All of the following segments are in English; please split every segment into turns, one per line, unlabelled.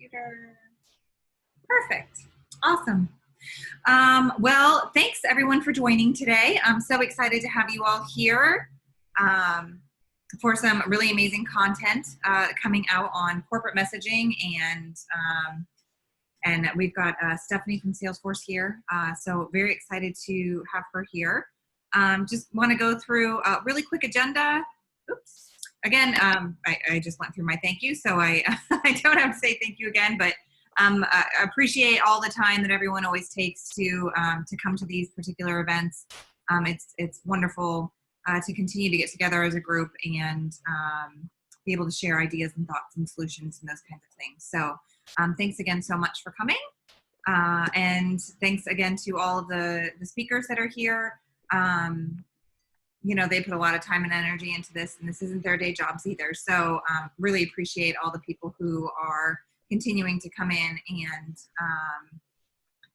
computer. Perfect. Awesome. Well, thanks everyone for joining today. I'm so excited to have you all here for some really amazing content coming out on corporate messaging, and we've got Stephanie from Salesforce here. So very excited to have her here. Just want to go through a really quick agenda. Oops. Again, I just went through my thank you, so I don't have to say thank you again, but I appreciate all the time that everyone always takes to come to these particular events. It's wonderful to continue to get together as a group and be able to share ideas and thoughts and solutions and those kinds of things. So thanks again so much for coming. And thanks again to all of the speakers that are here. You know, they put a lot of time and energy into this, and this isn't their day jobs either. So really appreciate all the people who are continuing to come in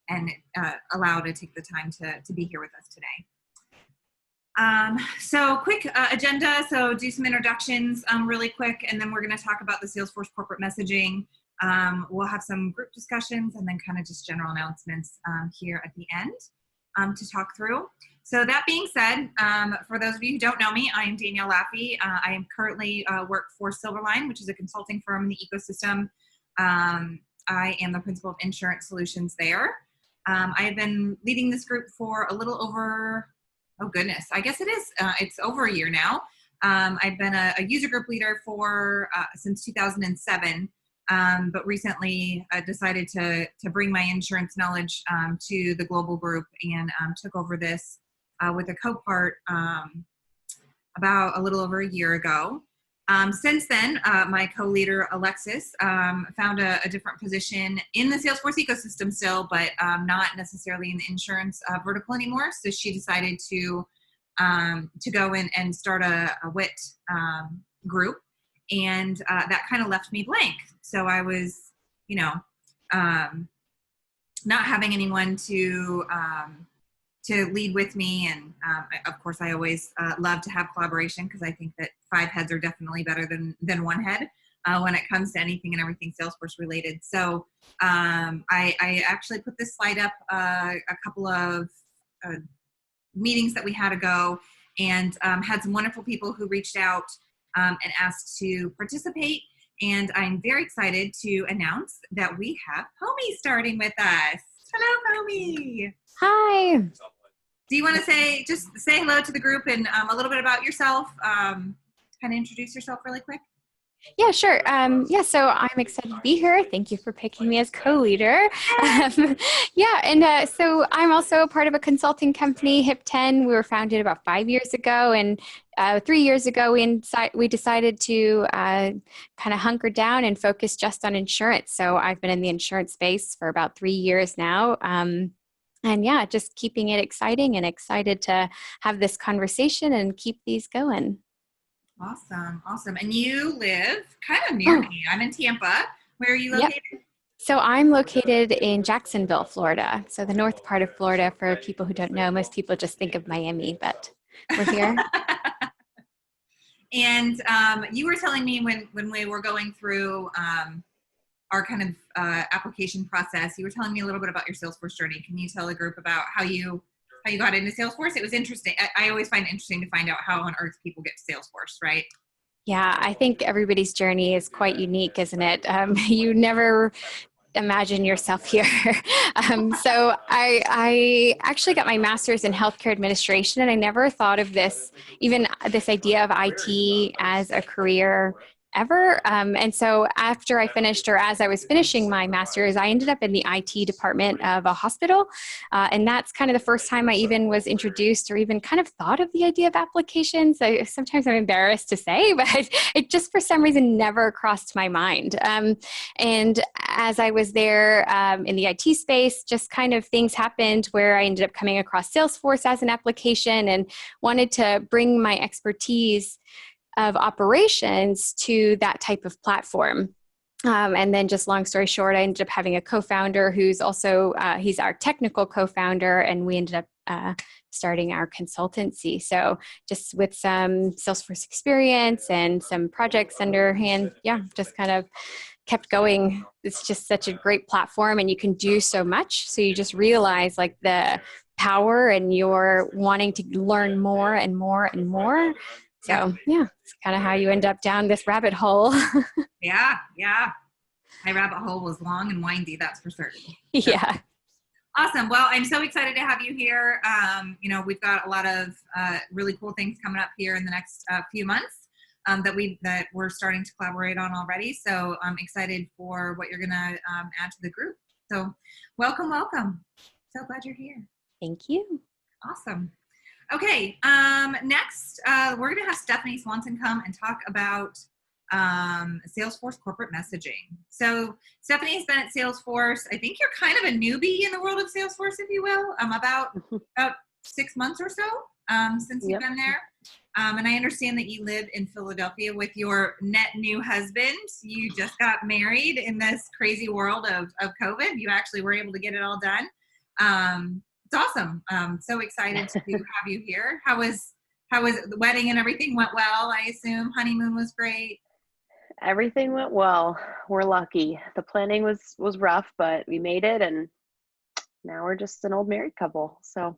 and allow to take the time to be here with us today. So quick agenda. So do some introductions really quick, and then we're going to talk about the Salesforce corporate messaging. We'll have some group discussions and then kind of just general announcements here at the end to talk through. So that being said, for those of you who don't know me, I am Danielle Laffey. I am currently work for Silverline, which is a consulting firm in the ecosystem. I am the principal of insurance solutions there. I have been leading this group for a little over, oh goodness, I guess it is. It's over a year now. I've been a user group leader for since 2007. But recently I decided to bring my insurance knowledge to the global group and took over this with a co-part about a little over a year ago. Since then, my co-leader Alexis found a different position in the Salesforce ecosystem still, but not necessarily in the insurance vertical anymore. So she decided to go in and start a WIT group. And that kind of left me blank. So I was, you know, not having anyone to lead with me. And of course, I always love to have collaboration because I think that 5 heads are definitely better than 1 head when it comes to anything and everything Salesforce related. So I actually put this slide up a couple of meetings that we had ago, and had some wonderful people who reached out and asked to participate. And I'm very excited to announce that we have Homie starting with us. Hello, Homie.
Hi.
Do you want to say hello to the group and a little bit about yourself? Kind of introduce yourself really quick.
Yeah, sure. So I'm excited to be here. Thank you for picking me as co-leader. So I'm also a part of a consulting company, HIP10. We were founded about 5 years ago, and 3 years ago we decided to kind of hunker down and focus just on insurance. So I've been in the insurance space for about 3 years now. And yeah, just keeping it exciting and excited to have this conversation and keep these going.
Awesome. And you live kind of near me. I'm in Tampa. Where are you located?
Yep. So I'm located in Jacksonville, Florida. So the north part of Florida, for people who don't know, most people just think of Miami, but we're here.
And you were telling me when we were going through our kind of application process, you were telling me a little bit about your Salesforce journey. Can you tell the group about how you got into Salesforce? It was interesting. I always find it interesting to find out how on earth people get to Salesforce, right?
Yeah, I think everybody's journey is quite unique, isn't it? You never imagine yourself here. So I actually got my master's in healthcare administration, and I never thought of this idea of IT as a career ever. And so after I finished, or as I was finishing my master's, I ended up in the IT department of a hospital. And that's kind of the first time I even was introduced or even kind of thought of the idea of applications. Sometimes I'm embarrassed to say, but it just for some reason never crossed my mind. And as I was there in the IT space, just kind of things happened where I ended up coming across Salesforce as an application and wanted to bring my expertise of operations to that type of platform. And then just long story short, I ended up having a co-founder who's also, he's our technical co-founder, and we ended up starting our consultancy. So just with some Salesforce experience and some projects underhand, just kind of kept going. It's just such a great platform and you can do so much. So you just realize like the power and you're wanting to learn more and more and more. So yeah, it's kind of how you end up down this rabbit hole.
Yeah. My rabbit hole was long and windy, that's for certain.
Yeah.
Awesome. Well, I'm so excited to have you here. We've got a lot of really cool things coming up here in the next few months that we're starting to collaborate on already. So I'm excited for what you're going to add to the group. So welcome. So glad you're here.
Thank you.
Awesome. Okay. Next, we're going to have Stephanie Swanson come and talk about Salesforce corporate messaging. So Stephanie's been at Salesforce. I think you're kind of a newbie in the world of Salesforce, if you will. About 6 months or so since you've been there. And I understand that you live in Philadelphia with your net new husband. You just got married in this crazy world of COVID. You actually were able to get it all done. It's awesome. So excited to have you here. How was the wedding and everything went well, I assume? Honeymoon was great.
Everything went well. We're lucky. The planning was rough, but we made it, and now we're just an old married couple. So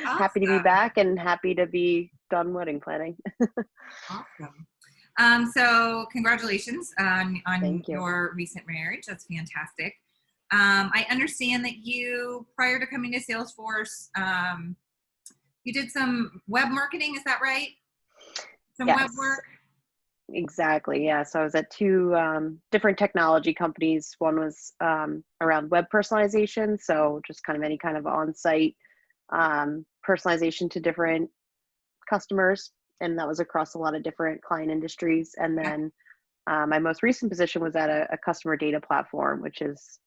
happy to be back and happy to be done wedding planning.
Awesome. So congratulations on
you.
your recent marriage. That's fantastic. I understand that you, prior to coming to Salesforce, you did some web marketing. Is that right? Some
Yes.
web work?
Exactly. Yeah. So I was at two different technology companies. One was around web personalization. So just kind of any kind of on-site personalization to different customers. And that was across a lot of different client industries. And then my most recent position was at a customer data platform, which is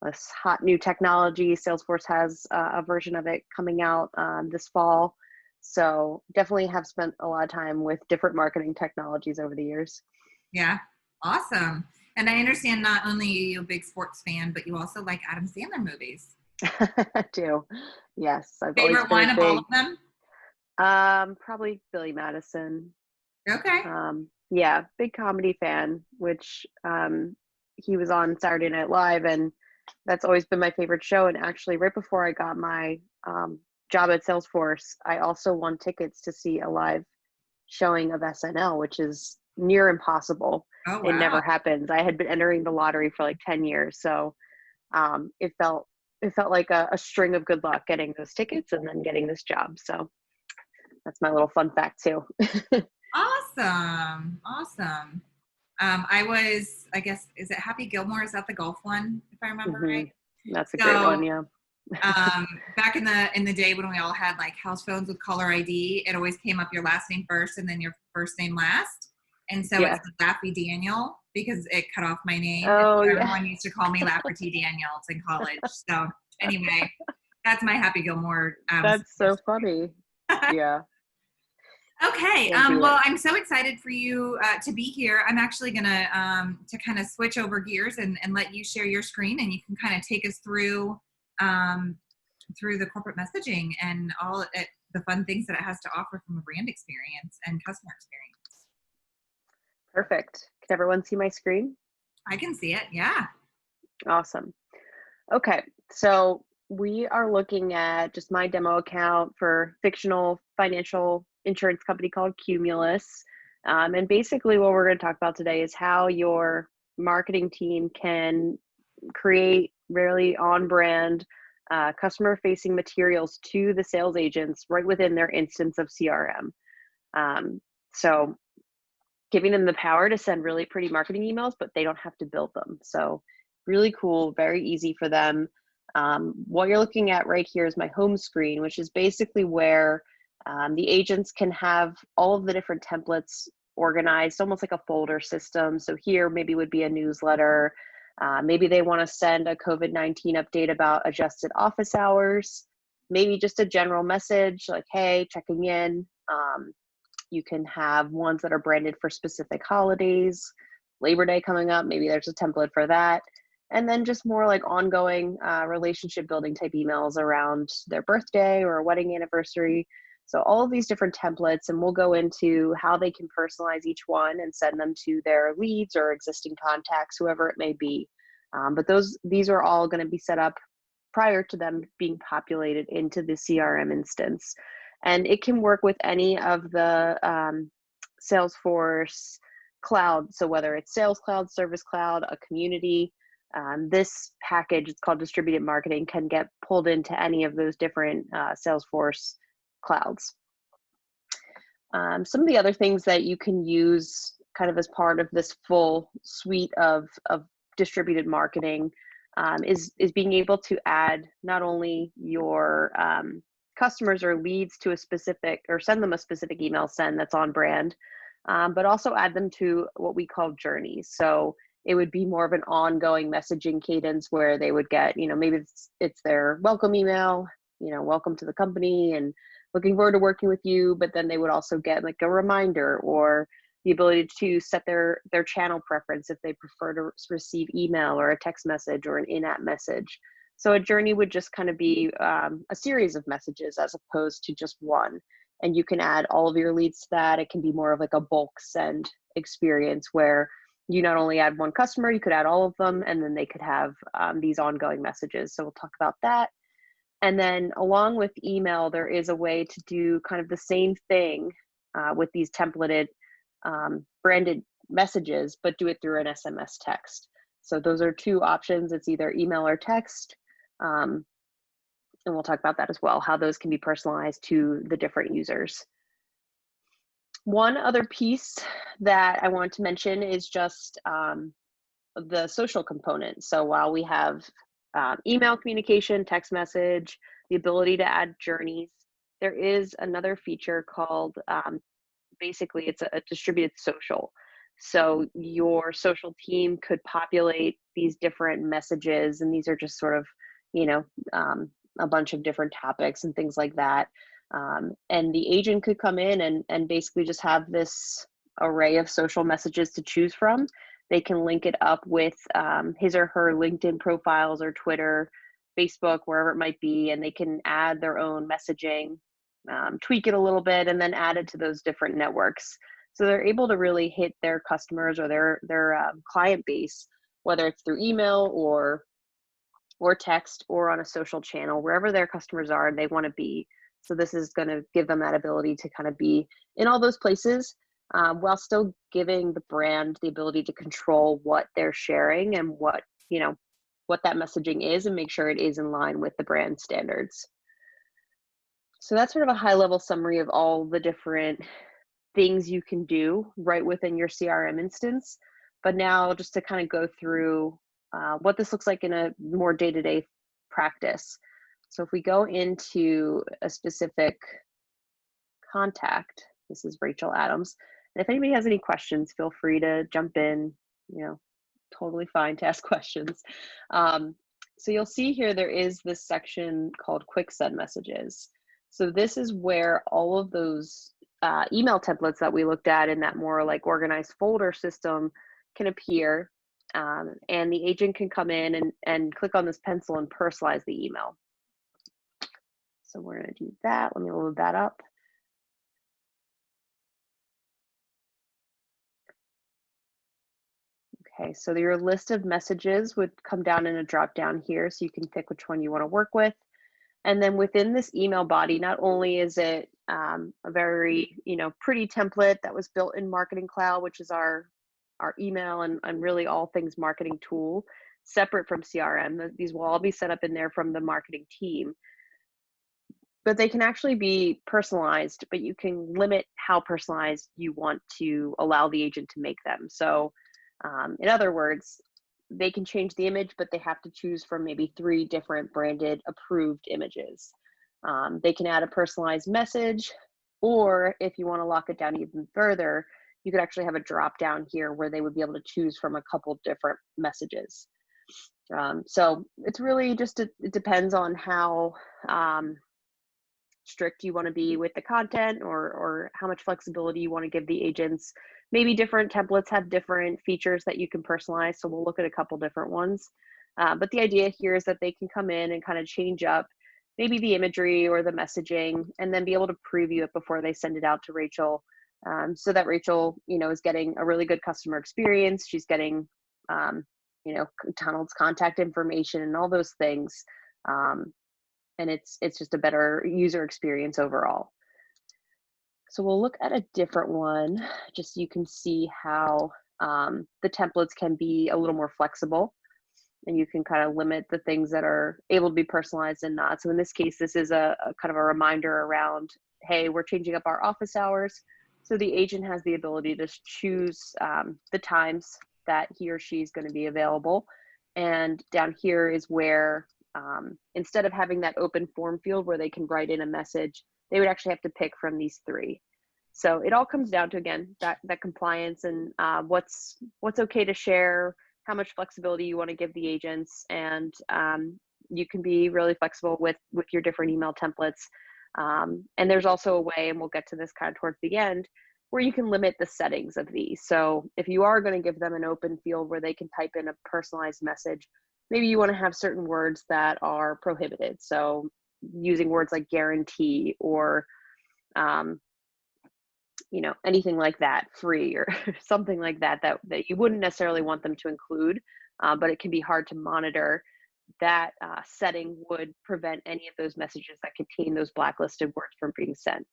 this hot new technology. Salesforce has a version of it coming out this fall. So definitely have spent a lot of time with different marketing technologies over the years.
Yeah. Awesome. And I understand not only are you a big sports fan, but you also like Adam Sandler movies.
I do. Yes. I've
Favorite one of all of them?
Probably Billy Madison.
Okay.
Yeah. Big comedy fan, which he was on Saturday Night Live, and that's always been my favorite show. And actually right before I got my job at Salesforce, I also won tickets to see a live showing of SNL, which is near impossible.
Oh, wow.
It never happens. I had been entering the lottery for like 10 years. So it felt like a string of good luck getting those tickets and then getting this job. So that's my little fun fact too.
Awesome. I guess, is it Happy Gilmore? Is that the golf one, if I remember right?
That's a great one. Yeah.
Back in the day when we all had like house phones with caller ID, it always came up your last name first and then your first name last. And so it's Laffy Daniel because it cut off my name.
Oh,
everyone used to call me Lafferty Daniels in college. So anyway, that's my Happy Gilmore.
That's so funny. Yeah.
Okay. Well, I'm so excied for you to be here. I'm actually going to kind of switch over gears and let you share your screen, and you can kind of take us through the corporate messaging and all the fun things that it has to offer from a brand experience and customer experience.
Perfect. Can everyone see my screen?
I can see it. Yeah.
Awesome. Okay. So we are looking at just my demo account for fictional financial insurance company called Cumulus. And basically what we're going to talk about today is how your marketing team can create really on-brand customer-facing materials to the sales agents right within their instance of CRM. So giving them the power to send really pretty marketing emails, but they don't have to build them. So really cool, very easy for them. What you're looking at right here is my home screen, which is basically where the agents can have all of the different templates organized, almost like a folder system. So here maybe would be a newsletter. Maybe they want to send a COVID-19 update about adjusted office hours. Maybe just a general message like, hey, checking in. You can have ones that are branded for specific holidays. Labor Day coming up, maybe there's a template for that. And then just more like ongoing relationship building type emails around their birthday or a wedding anniversary. So all of these different templates, and we'll go into how they can personalize each one and send them to their leads or existing contacts, whoever it may be. But these are all going to be set up prior to them being populated into the CRM instance. And it can work with any of the Salesforce Cloud. So whether it's Sales Cloud, Service Cloud, a community, this package, it's called distributed marketing, can get pulled into any of those different Salesforce clouds. Some of the other things that you can use kind of as part of this full suite of distributed marketing is being able to add not only your customers or leads to a specific, or send them a specific email send that's on brand, but also add them to what we call journeys. So it would be more of an ongoing messaging cadence where they would get, maybe it's their welcome email, welcome to the company and looking forward to working with you, but then they would also get like a reminder or the ability to set their channel preference if they prefer to receive email or a text message or an in-app message. So a journey would just kind of be a series of messages as opposed to just one. And you can add all of your leads to that. It can be more of like a bulk send experience where you not only add one customer, you could add all of them, and then they could have these ongoing messages. So we'll talk about that. And then along with email, there is a way to do kind of the same thing with these templated branded messages, but do it through an SMS text. So those are two options. It's either email or text. And we'll talk about that as well, how those can be personalized to the different users. One other piece that I want to mention is just the social component. So while we have email communication, text message, the ability to add journeys, there is another feature called, basically it's a distributed social. So your social team could populate these different messages, and these are just sort of, a bunch of different topics and things like that. And the agent could come in and basically just have this array of social messages to choose from. They can link it up with his or her LinkedIn profiles or Twitter, Facebook, wherever it might be, and they can add their own messaging, tweak it a little bit, and then add it to those different networks. So they're able to really hit their customers or their client base, whether it's through email or text or on a social channel, wherever their customers are, they want to be. So this is going to give them that ability to kind of be in all those places, while still giving the brand the ability to control what they're sharing and what that messaging is, and make sure it is in line with the brand standards. So that's sort of a high level summary of all the different things you can do right within your CRM instance. But now just to kind of go through what this looks like in a more day-to-day practice. So if we go into a specific contact, this is Rachel Adams. And if anybody has any questions, feel free to jump in, totally fine to ask questions. So you'll see here, there is this section called quick send messages. So this is where all of those email templates that we looked at in that more like organized folder system can appear. And the agent can come in and click on this pencil and personalize the email. So we're going to do that. Let me load that up. Okay, so your list of messages would come down in a drop down here, so you can pick which one you want to work with. And then within this email body, not only is it a very pretty template that was built in Marketing Cloud, which is our email and really all things marketing tool, separate from CRM. These will all be set up in there from the marketing team. But they can actually be personalized, but you can limit how personalized you want to allow the agent to make them. So in other words, they can change the image, but they have to choose from maybe 3 different branded approved images. They can add a personalized message, or if you want to lock it down even further, you could actually have a drop down here where they would be able to choose from a couple different messages. So it's really just, it depends on how strict you want to be with the content, or how much flexibility you want to give the agents. Maybe different templates have different features that you can personalize, so we'll look at a couple different ones. But the idea here is that they can come in and kind of change up maybe the imagery or the messaging, and then be able to preview it before they send it out to Rachel, so that Rachel, is getting a really good customer experience. She's getting, Donald's contact information and all those things. And it's just a better user experience overall. So we'll look at a different one, just so you can see how the templates can be a little more flexible, and you can kind of limit the things that are able to be personalized and not. So in this case, this is a kind of a reminder around, hey, we're changing up our office hours. So the agent has the ability to choose the times that he or she is going to be available. And down here is where, instead of having that open form field where they can write in a message, they would actually have to pick from these three. So it all comes down to, again, that compliance and what's okay to share, how much flexibility you want to give the agents, and you can be really flexible with your different email templates. And there's also a way, and we'll get to this kind of towards the end, where you can limit the settings of these. So if you are going to give them an open field where they can type in a personalized message, maybe you want to have certain words that are prohibited. So using words like guarantee or, anything like that, free or something like that you wouldn't necessarily want them to include, but it can be hard to monitor. That setting would prevent any of those messages that contain those blacklisted words from being sent.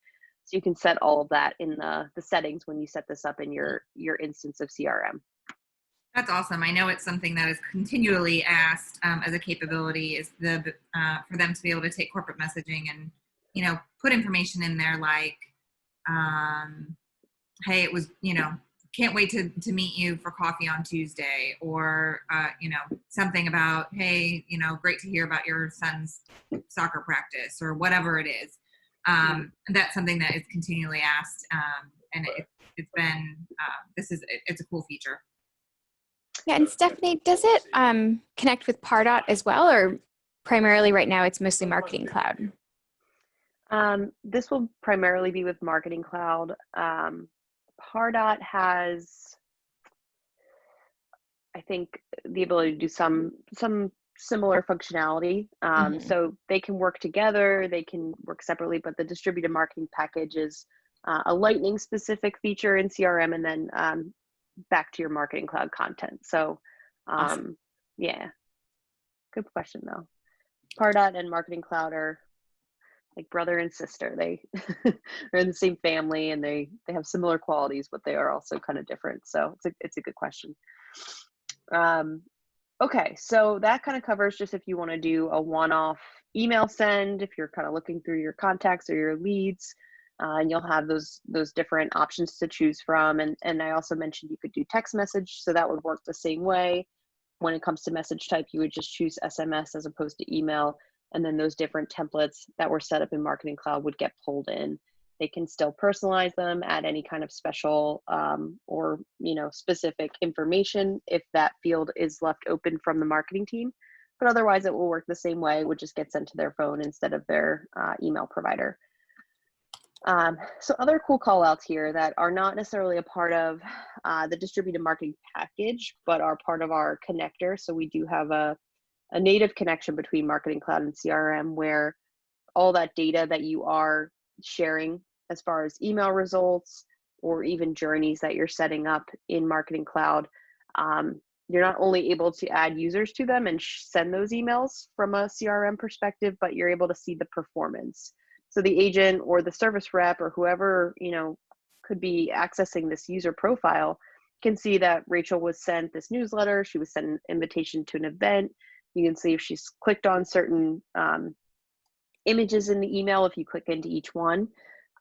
So you can set all of that in the settings when you set this up in your instance of CRM.
That's awesome. I know it's something that is continually asked as a capability, is for them to be able to take corporate messaging and, put information in there like, hey, it was, can't wait to meet you for coffee on Tuesday, or, something about, hey, great to hear about your son's soccer practice, or whatever it is. That's something that is continually asked. And it's been, it's a cool feature.
Yeah, and Stephanie, does it connect with Pardot as well, or primarily right now it's mostly Marketing Cloud?
This will primarily be with Marketing Cloud. Pardot has, I think, the ability to do some similar functionality. So they can work together, they can work separately, but the distributed marketing package is a lightning specific feature in CRM, and then back to your Marketing Cloud content. So
Awesome.
Yeah, good question though. Pardot and Marketing Cloud are like brother and sister. They are in the same family, and they have similar qualities, but they are also kind of different. So it's a good question. Okay, so that kind of covers just if you want to do a one-off email send, if you're kind of looking through your contacts or your leads, and you'll have those different options to choose from. And I also mentioned you could do text message, so that would work the same way. When it comes to message type, you would just choose SMS as opposed to email, and then those different templates that were set up in Marketing Cloud would get pulled in. They can still personalize them, add any kind of special or specific information if that field is left open from the marketing team. But otherwise, it will work the same way. It would just get sent to their phone instead of their email provider. So other cool call outs here that are not necessarily a part of the distributed marketing package, but are part of our connector. So we do have a native connection between Marketing Cloud and CRM, where all that data that you are sharing as far as email results or even journeys that you're setting up in Marketing Cloud, you're not only able to add users to them and send those emails from a CRM perspective, but you're able to see the performance. So the agent or the service rep or whoever, could be accessing this user profile can see that Rachel was sent this newsletter. She was sent an invitation to an event. You can see if she's clicked on certain images in the email if you click into each one.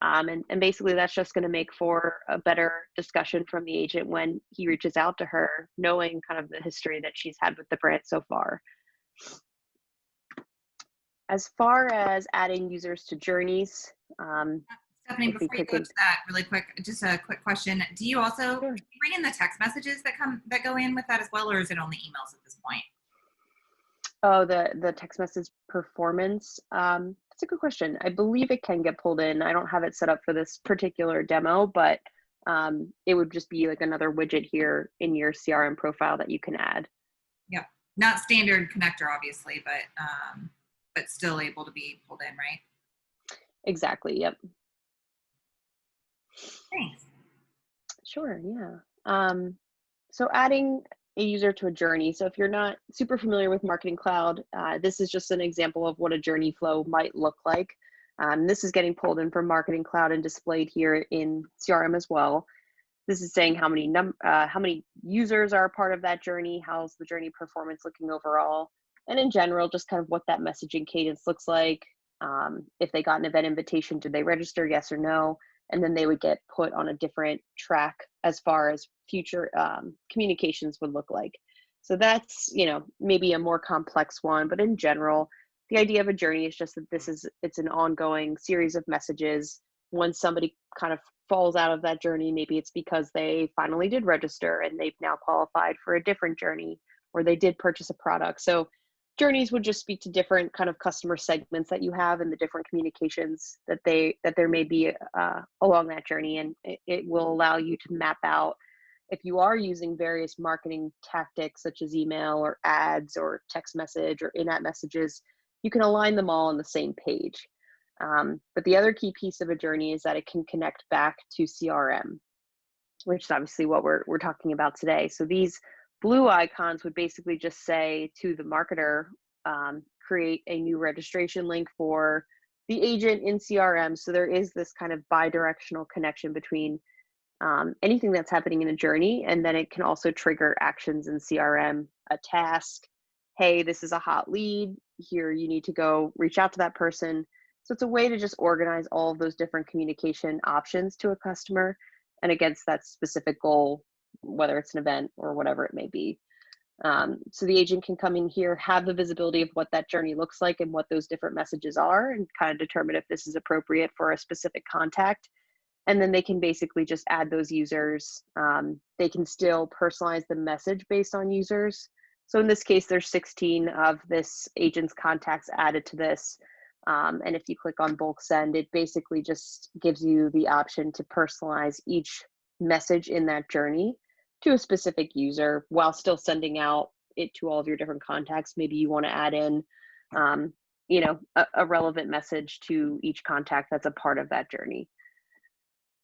And basically that's just going to make for a better discussion from the agent when he reaches out to her, knowing kind of the history that she's had with the brand so far. As far as adding users to journeys,
Stephanie, before you go to that really quick, just a quick question. Do you also bring in the text messages that go in with that as well, or is it only emails at this point?
Oh, the text message performance. That's a good question. I believe it can get pulled in. I don't have it set up for this particular demo, but it would just be like another widget here in your CRM profile that you can add.
Yep. Not standard connector, obviously, but but still able to be pulled in, right?
Exactly. Yep.
Thanks.
Sure. Yeah. So adding a user to a journey. So if you're not super familiar with Marketing Cloud, this is just an example of what a journey flow might look like. This is getting pulled in from Marketing Cloud and displayed here in CRM as well. This is saying how many users are a part of that journey, how's the journey performance looking overall, and in general, just kind of what that messaging cadence looks like. If they got an event invitation, did they register, yes or no? And then they would get put on a different track as far as future communications would look like. So that's, maybe a more complex one, but in general, the idea of a journey is just that it's an ongoing series of messages. When somebody kind of falls out of that journey, maybe it's because they finally did register and they've now qualified for a different journey, or they did purchase a product. So journeys would just speak to different kind of customer segments that you have and the different communications that there may be along that journey. And it will allow you to map out, if you are using various marketing tactics such as email or ads or text message or in-app messages, you can align them all on the same page. But the other key piece of a journey is that it can connect back to CRM, which is obviously what we're talking about today. So these blue icons would basically just say to the marketer, create a new registration link for the agent in CRM. So there is this kind of bi-directional connection between anything that's happening in a journey, and then it can also trigger actions in CRM, a task. Hey, this is a hot lead. Here, you need to go reach out to that person. So it's a way to just organize all of those different communication options to a customer and against that specific goal, whether it's an event or whatever it may be. So the agent can come in here, have the visibility of what that journey looks like and what those different messages are, and kind of determine if this is appropriate for a specific contact. And then they can basically just add those users. They can still personalize the message based on users. So in this case, there's 16 of this agent's contacts added to this. And if you click on bulk send, it basically just gives you the option to personalize each message in that journey to a specific user while still sending out it to all of your different contacts. Maybe you want to add in, a relevant message to each contact that's a part of that journey.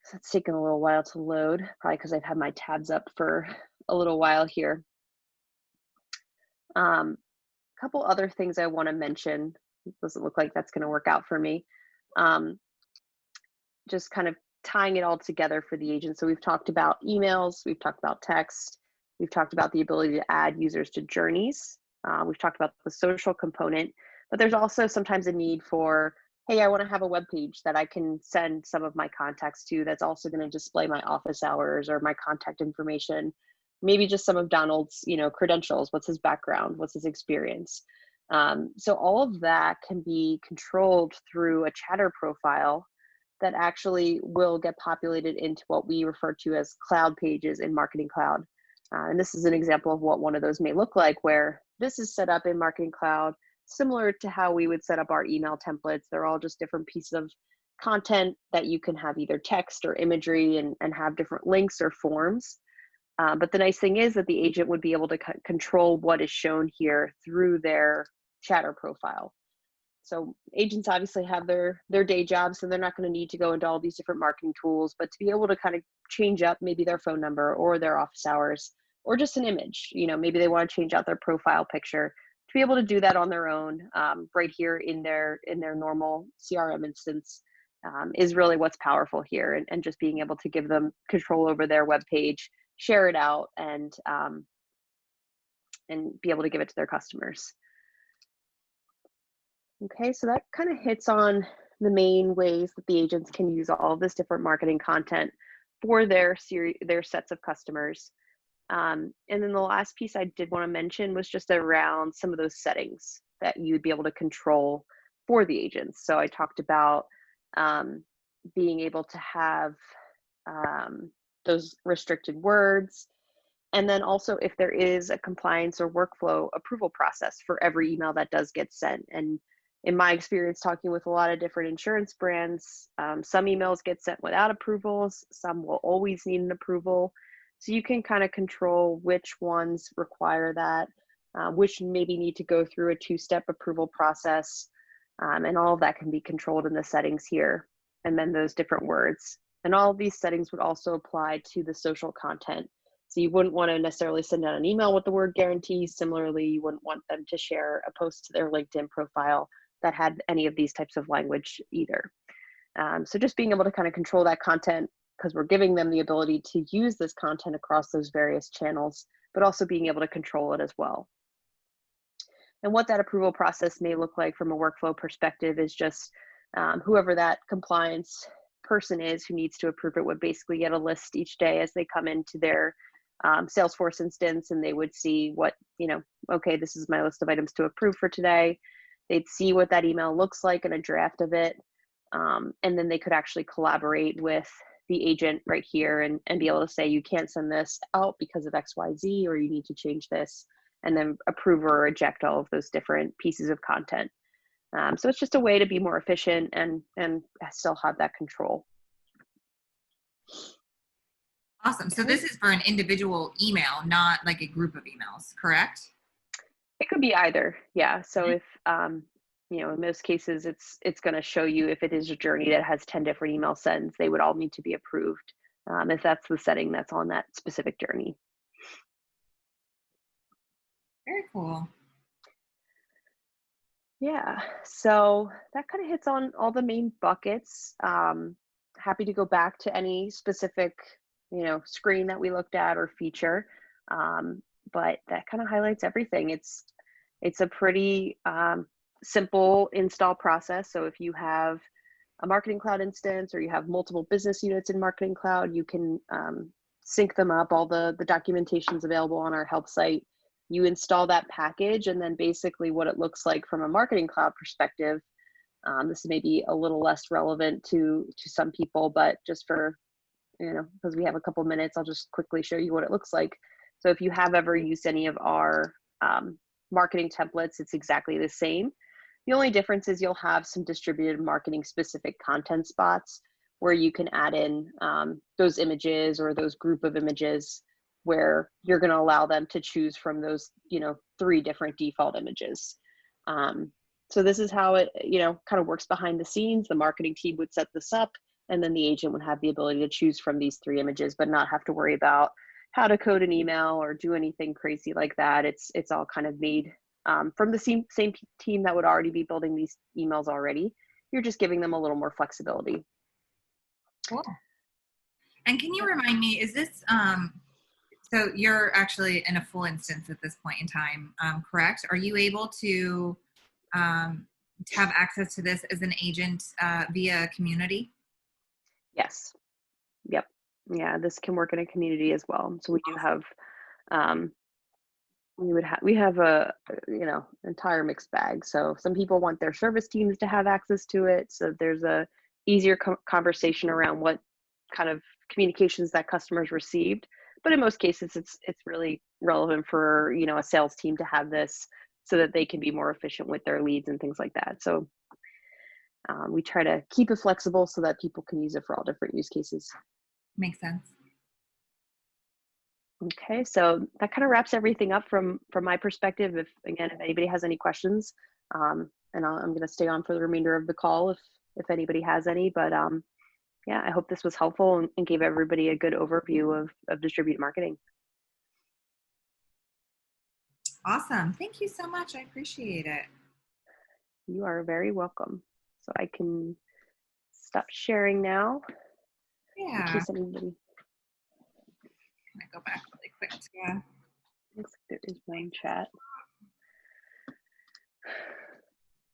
So it's taken a little while to load, probably because I've had my tabs up for a little while here. Couple other things I want to mention. It doesn't look like that's going to work out for me. Just kind of tying it all together for the agent. So we've talked about emails, we've talked about text, we've talked about the ability to add users to journeys. We've talked about the social component, but there's also sometimes a need for, hey, I want to have a web page that I can send some of my contacts to that's also going to display my office hours or my contact information. Maybe just some of Donald's, credentials. What's his background? What's his experience? So all of that can be controlled through a chatter profile that actually will get populated into what we refer to as cloud pages in Marketing Cloud. And this is an example of what one of those may look like, where this is set up in Marketing Cloud, similar to how we would set up our email templates. They're all just different pieces of content that you can have either text or imagery and have different links or forms. But the nice thing is that the agent would be able to control what is shown here through their chatter profile. So agents obviously have their day jobs, so they're not going to need to go into all these different marketing tools, but to be able to kind of change up maybe their phone number or their office hours or just an image, maybe they want to change out their profile picture, to be able to do that on their own right here in their normal CRM instance is really what's powerful here, and just being able to give them control over their web page, share it out, and be able to give it to their customers. Okay, so that kind of hits on the main ways that the agents can use all of this different marketing content for their sets of customers. And then the last piece I did want to mention was just around some of those settings that you'd be able to control for the agents. So I talked about being able to have those restricted words, and then also if there is a compliance or workflow approval process for every email that does get sent. And in my experience talking with a lot of different insurance brands, some emails get sent without approvals, some will always need an approval. So you can kind of control which ones require that, which maybe need to go through a two-step approval process. And all of that can be controlled in the settings here, and then those different words. And all of these settings would also apply to the social content. So you wouldn't want to necessarily send out an email with the word guarantee. Similarly, you wouldn't want them to share a post to their LinkedIn profile that had any of these types of language either. So just being able to kind of control that content, because we're giving them the ability to use this content across those various channels, but also being able to control it as well. And what that approval process may look like from a workflow perspective is just whoever that compliance person is who needs to approve it would basically get a list each day as they come into their Salesforce instance, and they would see what, okay, this is my list of items to approve for today. They'd see what that email looks like in a draft of it. And then they could actually collaborate with the agent right here and be able to say, you can't send this out because of XYZ, or you need to change this, and then approve or reject all of those different pieces of content. So it's just a way to be more efficient and still have that control.
Awesome. So this is for an individual email, not like a group of emails, correct?
It could be either. Yeah. So if, in most cases, it's going to show you if it is a journey that has 10 different email sends, they would all need to be approved if that's the setting that's on that specific journey.
Very cool.
Yeah, so that kind of hits on all the main buckets. Happy to go back to any specific, screen that we looked at or feature, but that kind of highlights everything. It's a pretty simple install process. So if you have a Marketing Cloud instance or you have multiple business units in Marketing Cloud, you can sync them up. All the documentation is available on our help site. You install that package, and then basically what it looks like from a Marketing Cloud perspective, this may be a little less relevant to some people, but just for, because we have a couple minutes, I'll just quickly show you what it looks like. So if you have ever used any of our marketing templates, it's exactly the same. The only difference is you'll have some distributed marketing specific content spots where you can add in those images or those group of images, where you're going to allow them to choose from those, 3 different default images. So this is how it, kind of works behind the scenes. The marketing team would set this up, and then the agent would have the ability to choose from these 3 images, but not have to worry about how to code an email or do anything crazy like that. It's all kind of made from the same team that would already be building these emails already. You're just giving them a little more flexibility.
Cool. And can you remind me, is this, so you're actually in a full instance at this point in time, correct? Are you able to have access to this as an agent via community?
Yes. Yep. Yeah, this can work in a community as well. So we do have, we have a, entire mixed bag. So some people want their service teams to have access to it. So there's a easier conversation around what kind of communications that customers received. But in most cases, it's really relevant for, a sales team to have this so that they can be more efficient with their leads and things like that. So we try to keep it flexible so that people can use it for all different use cases.
Makes sense.
Okay, so that kind of wraps everything up from my perspective. If anybody has any questions, and I'm going to stay on for the remainder of the call if anybody has any. But yeah, I hope this was helpful and gave everybody a good overview of distributed marketing.
Awesome. Thank you so much. I appreciate it.
You are very welcome. So I can stop sharing now.
Yeah.
In case anybody.
Can I go back really quick? Yeah.
Looks like there is one chat.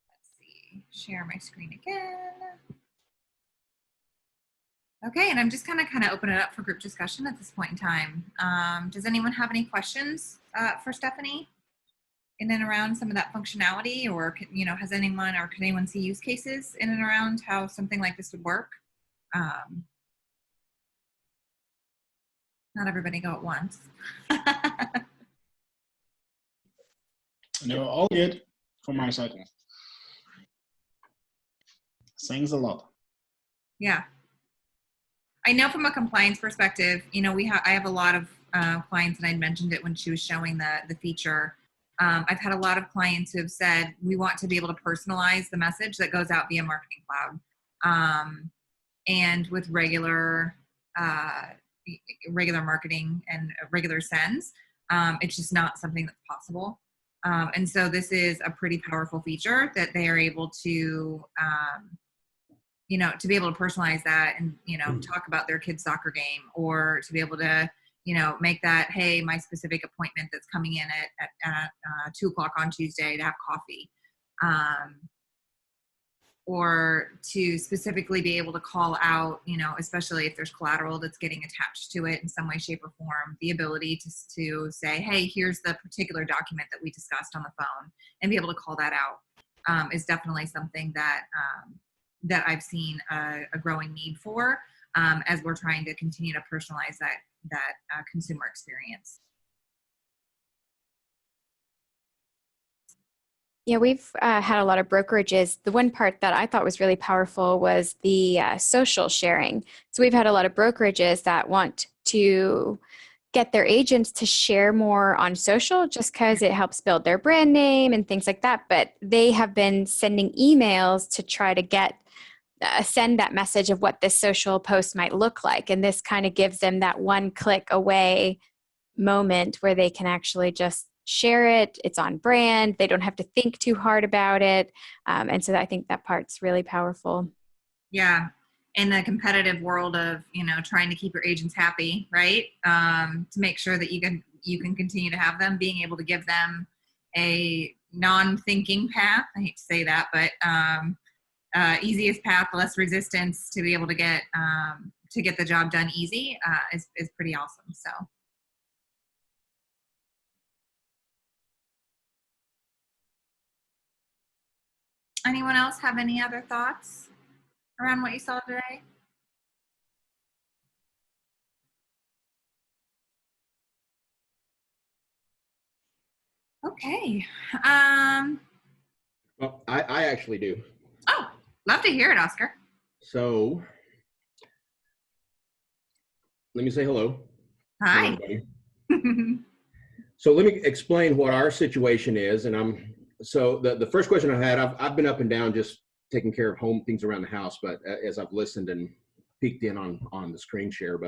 Let's see. Share my screen again. Okay, and I'm just kind of open it up for group discussion at this point in time. Does anyone have any questions for Stephanie in and around some of that functionality, or has anyone, or can anyone see use cases in and around how something like this would work? Not everybody go at once.
No, all good from my side. Thanks a lot.
Yeah. I know from a compliance perspective, I have a lot of clients, and I mentioned it when she was showing the feature. I've had a lot of clients who have said, we want to be able to personalize the message that goes out via Marketing Cloud. And with regular marketing and regular sends, it's just not something that's possible. And so this is a pretty powerful feature that they are able to, to be able to personalize that and, talk about their kid's soccer game, or to be able to, make that, hey, my specific appointment that's coming in at 2:00 on Tuesday to have coffee. Or to specifically be able to call out, especially if there's collateral that's getting attached to it in some way, shape, or form, the ability to say, hey, here's the particular document that we discussed on the phone, and be able to call that out is definitely something that that I've seen a growing need for as we're trying to continue to personalize that consumer experience.
Yeah, we've had a lot of brokerages. The one part that I thought was really powerful was the social sharing. So we've had a lot of brokerages that want to get their agents to share more on social just because it helps build their brand name and things like that. But they have been sending emails to try to send that message of what this social post might look like. And this kind of gives them that one click away moment where they can actually just share it. It's on brand. They don't have to think too hard about it. And so I think that part's really powerful.
Yeah. In the competitive world of, trying to keep your agents happy, right? To make sure that you can continue to have them, being able to give them a non-thinking path. I hate to say that, but easiest path, less resistance to be able to get the job done easy is pretty awesome. So. Anyone else have any other thoughts around what you saw today? Okay.
Well, I actually do.
Oh, love to hear it, Oscar.
So let me say hello.
Hi.
So let me explain what our situation is. And so the first question I had, I've been up and down just taking care of home things around the house, but as I've listened and peeked in on the screen share,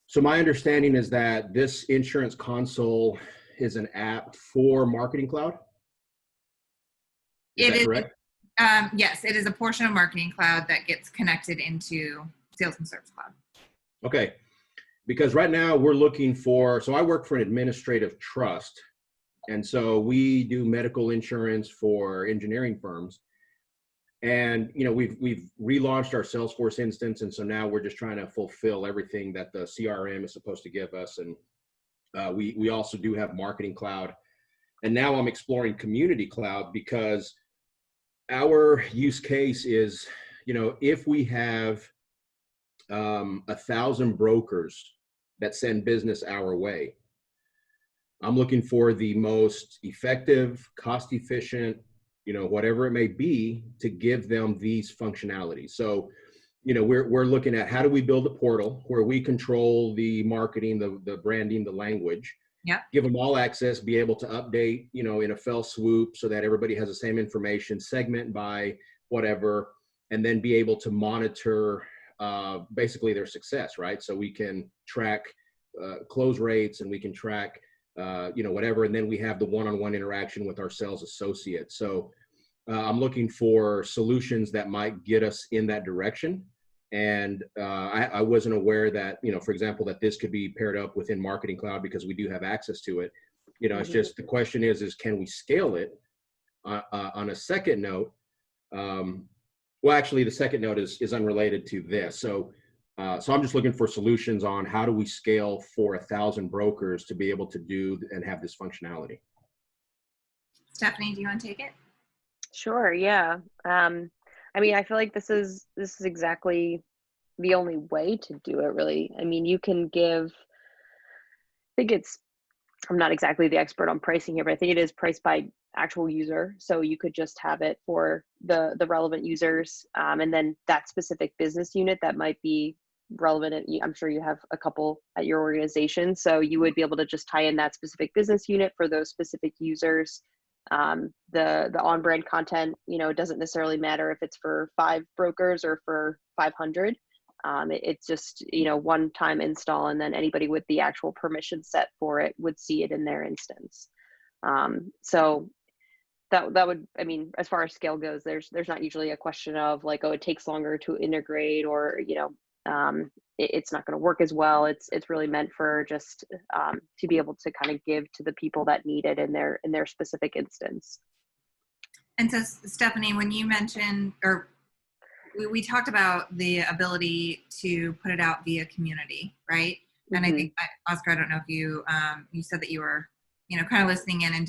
so my understanding is that this insurance console is an app for Marketing Cloud. Is that correct?
Yes, it is a portion of Marketing Cloud that gets connected into Sales and Service Cloud.
Okay. Because right now we're looking so I work for an administrative trust. And so we do medical insurance for engineering firms. And, we've relaunched our Salesforce instance. And so now we're just trying to fulfill everything that the CRM is supposed to give us. And we also do have Marketing Cloud. And now I'm exploring Community Cloud because our use case is, if we have 1,000 brokers that send business our way, I'm looking for the most effective, cost efficient, whatever it may be, to give them these functionalities. So, we're looking at how do we build a portal where we control the marketing, the branding, the language, give them all access, be able to update, in a fell swoop so that everybody has the same information, segment by whatever, and then be able to monitor basically their success, right? So we can track close rates and we can track whatever. And then we have the one-on-one interaction with our sales associates. So I'm looking for solutions that might get us in that direction. And I wasn't aware that, for example, that this could be paired up within Marketing Cloud because we do have access to it. It's just, the question is can we scale it? On a second note, well, actually the second note is unrelated to this. So I'm just looking for solutions on how do we scale for 1,000 brokers to be able to do and have this functionality.
Stephanie, do you want to take it?
Sure. Yeah. I feel like this is exactly the only way to do it, really. You can I'm not exactly the expert on pricing here, but I think it is priced by actual user. So you could just have it for the relevant users. And then that specific business unit that might be relevant. I'm sure you have a couple at your organization, so you would be able to just tie in that specific business unit for those specific users. The on-brand content, it doesn't necessarily matter if it's for 5 brokers or for 500. It's just, one-time install, and then anybody with the actual permission set for it would see it in their instance. So that would, as far as scale goes, there's not usually a question of like, oh, it takes longer to integrate, or, it's not going to work as well. It's really meant for just to be able to kind of give to the people that need it in their specific instance.
And so, Stephanie, when you mentioned, or we talked about the ability to put it out via community, right? And I think, Oscar, I don't know if you you said that you were, kind of listening in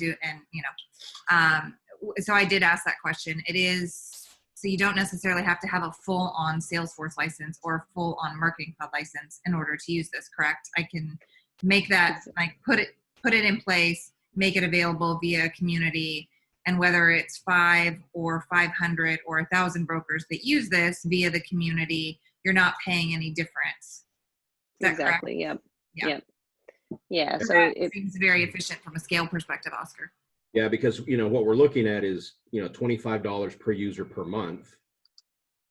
so I did ask that question. It is, so you don't necessarily have to have a full-on Salesforce license or a full-on Marketing Cloud license in order to use this, correct? I can make that, like put it in place, make it available via community, and whether it's 5 or 500 or 1,000 brokers that use this via the community, you're not paying any difference. Is that
exactly.
correct?
Yep. Yeah. So
it seems very efficient from a scale perspective, Oscar.
Yeah, because what we're looking at is $25 per user per month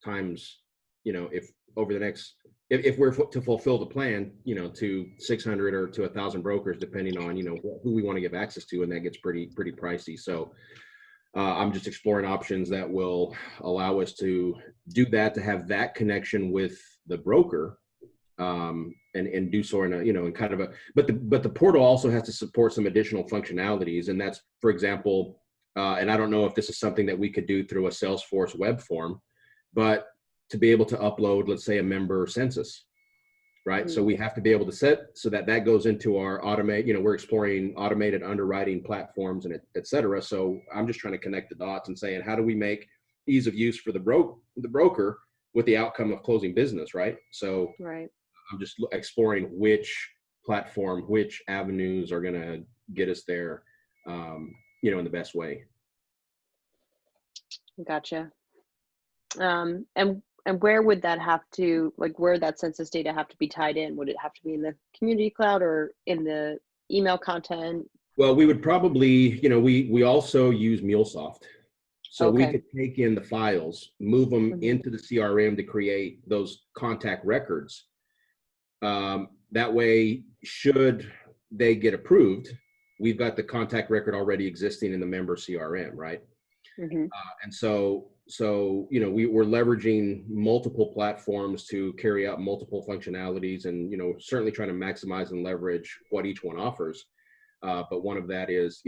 times if over the next, if we're to fulfill the plan, to 600 or to 1,000 brokers, depending on who we want to give access to, and that gets pretty pricey. So I'm just exploring options that will allow us to do that, to have that connection with the broker, and do so in a in kind of a, but the portal also has to support some additional functionalities, and that's, for example, and I don't know if this is something that we could do through a Salesforce web form, but to be able to upload, let's say, a member census, right? So we have to be able to set so that goes into our we're exploring automated underwriting platforms and et cetera. So I'm just trying to connect the dots and saying, how do we make ease of use for the broker with the outcome of closing business, right? So
right.
I'm just exploring which platform, which avenues are going to get us there, in the best way.
Gotcha. And where would that have to, like, where that census data have to be tied in? Would it have to be in the community cloud or in the email content?
Well, we would probably, we also use MuleSoft. So we could take in the files, move them into the CRM to create those contact records. That way, should they get approved, we've got the contact record already existing in the member CRM, right? And so we're leveraging multiple platforms to carry out multiple functionalities, and certainly trying to maximize and leverage what each one offers. But one of that is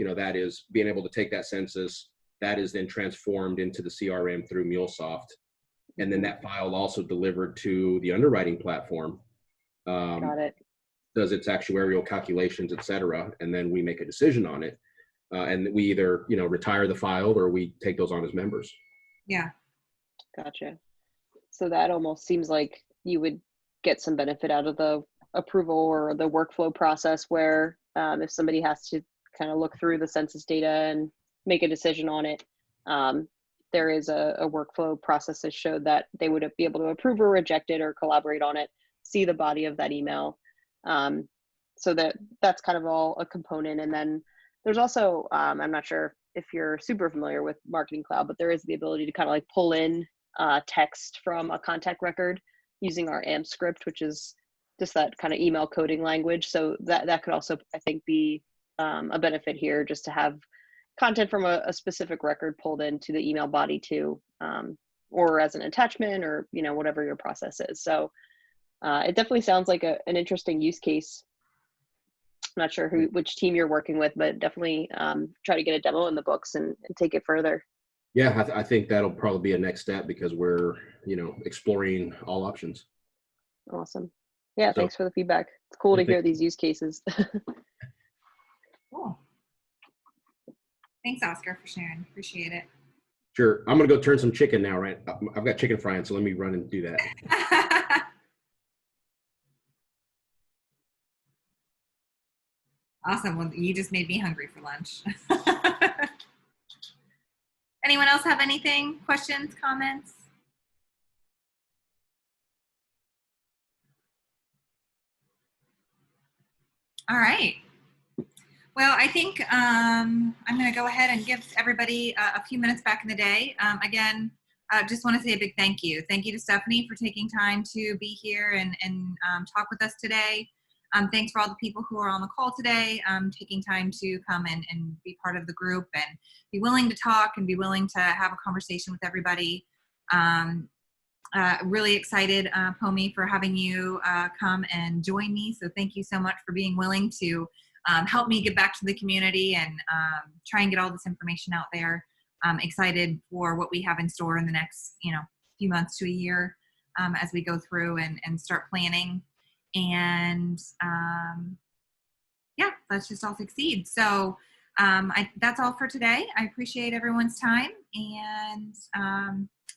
being able to take that census that is then transformed into the CRM through MuleSoft, and then that file also delivered to the underwriting platform.
Got it.
Does its actuarial calculations, et cetera, and then we make a decision on it. And we either, retire the file or we take those on as members.
Yeah.
Gotcha. So that almost seems like you would get some benefit out of the approval or the workflow process where if somebody has to kind of look through the census data and make a decision on it, there is a workflow process that showed that they would be able to approve or reject it or collaborate on it, see the body of that email. So that's kind of all a component. And then there's also, I'm not sure if you're super familiar with Marketing Cloud, but there is the ability to kind of like pull in text from a contact record using our AMP script, which is just that kind of email coding language. So that could also, I think, be a benefit here, just to have content from a specific record pulled into the email body too, or as an attachment, or whatever your process is. So it definitely sounds like an interesting use case. I'm not sure which team you're working with, but definitely try to get a demo in the books and take it further.
Yeah, I think that'll probably be a next step, because we're, exploring all options.
Awesome. Yeah,
So,
thanks for the feedback. It's cool to hear these use cases.
Cool. Thanks, Oscar, for sharing. Appreciate it.
Sure. I'm going to go turn some chicken now, right? I've got chicken frying, so let me run and do that.
Awesome. Well, you just made me hungry for lunch. Anyone else have anything? Questions, comments? All right. Well, I think I'm going to go ahead and give everybody a few minutes back in the day. Again, just want to say a big thank you. Thank you to Stephanie for taking time to be here and talk with us today. Thanks for all the people who are on the call today, taking time to come and be part of the group and be willing to talk and be willing to have a conversation with everybody. Really excited, Pomi, for having you come and join me. So thank you so much for being willing to help me get back to the community and try and get all this information out there. I'm excited for what we have in store in the next, few months to a year as we go through and start planning. And yeah, let's just all succeed. So that's all for today. I appreciate everyone's time, and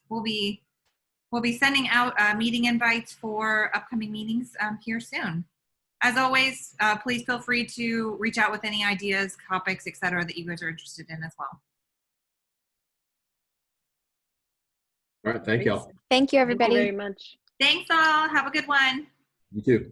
we'll be sending out meeting invites for upcoming meetings here soon. As always, please feel free to reach out with any ideas, topics, etc. that you guys are interested in as well.
All right. Thank y'all.
Thank you, everybody.
Thank you very much.
Thanks all. Have a good one.
You too.